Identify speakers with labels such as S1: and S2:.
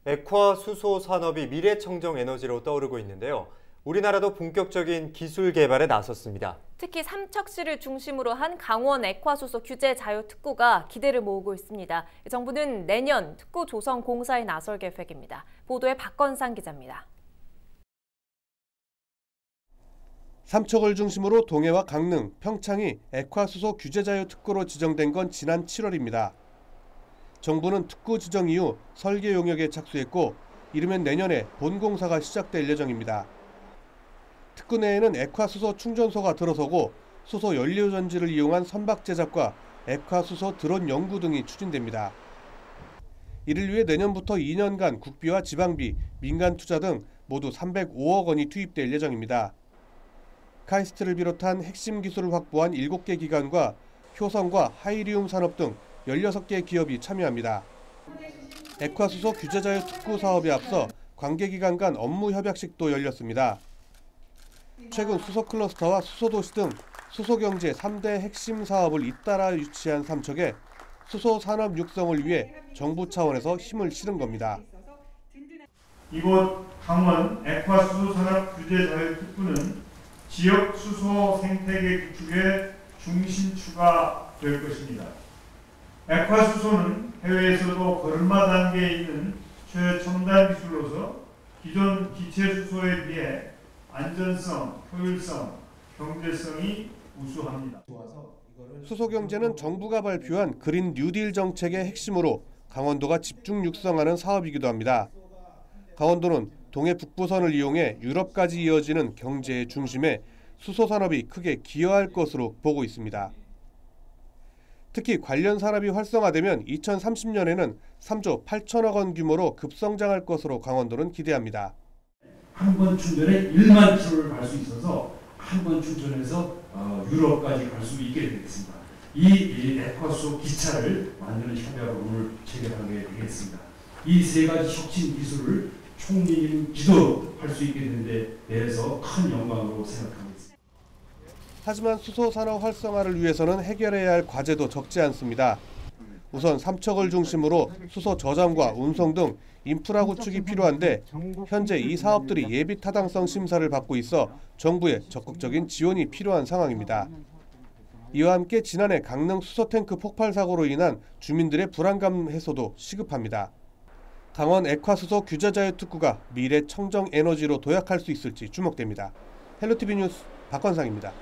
S1: 액화 수소 산업이 미래 청정 에너지로 떠오르고 있는데요. 우리나라도 본격적인 기술 개발에 나섰습니다.
S2: 특히 삼척시를 중심으로 한 강원 액화수소 규제 자유 특구가 기대를 모으고 있습니다. 정부는 내년 특구 조성 공사에 나설 계획입니다. 보도에 박건상 기자입니다.
S3: 삼척을 중심으로 동해와 강릉, 평창이 액화수소 규제 자유 특구로 지정된 건 지난 7월입니다. 정부는 특구 지정 이후 설계 용역에 착수했고 이르면 내년에 본공사가 시작될 예정입니다. 특구 내에는 액화수소 충전소가 들어서고 수소 연료 전지를 이용한 선박 제작과 액화수소 드론 연구 등이 추진됩니다. 이를 위해 내년부터 2년간 국비와 지방비, 민간 투자 등 모두 305억 원이 투입될 예정입니다. 카이스트를 비롯한 핵심 기술을 확보한 7개 기관과 효성과 하이리움 산업 등 16개 기업이 참여합니다. 액화수소 규제자유 특구 사업에 앞서 관계기관 간 업무 협약식도 열렸습니다. 최근 수소 클러스터와 수소도시 등 수소경제 3대 핵심 사업을 잇따라 유치한 삼척에 수소 산업 육성을 위해 정부 차원에서 힘을 실은 겁니다.
S4: 이곳 강원 액화수소 산업 규제자유 특구는 지역 수소 생태계 구축의 중심추가 될 것입니다. 액화수소는 해외에서도 걸음마 단계에 있는 최첨단 기술로서 기존 기체수소에 비해 안전성, 효율성, 경제성이 우수합니다.
S3: 수소 경제는 정부가 발표한 그린 뉴딜 정책의 핵심으로 강원도가 집중 육성하는 사업이기도 합니다. 강원도는 동해 북부선을 이용해 유럽까지 이어지는 경제의 중심에 수소 산업이 크게 기여할 것으로 보고 있습니다. 특히 관련 산업이 활성화되면 2030년에는 3조 8천억 원 규모로 급성장할 것으로 강원도는 기대합니다.
S5: 한 번 충전에 1만 킬로를 갈 수 있어서 한 번 충전해서 유럽까지 갈 수 있게 되겠습니다. 이 액화수소 기차를 만드는 협약을 오늘 체결하게 되겠습니다. 이 세 가지 혁신 기술을 총리님 기도할 수 있게 된 데 대해서 큰 영광으로 생각합니다.
S3: 하지만 수소 산업 활성화를 위해서는 해결해야 할 과제도 적지 않습니다. 우선 삼척을 중심으로 수소 저장과 운송 등 인프라 구축이 필요한데 현재 이 사업들이 예비 타당성 심사를 받고 있어 정부의 적극적인 지원이 필요한 상황입니다. 이와 함께 지난해 강릉 수소탱크 폭발 사고로 인한 주민들의 불안감 해소도 시급합니다. 강원 액화수소 규제자유 특구가 미래 청정 에너지로 도약할 수 있을지 주목됩니다. 헬로티비 뉴스 박건상입니다.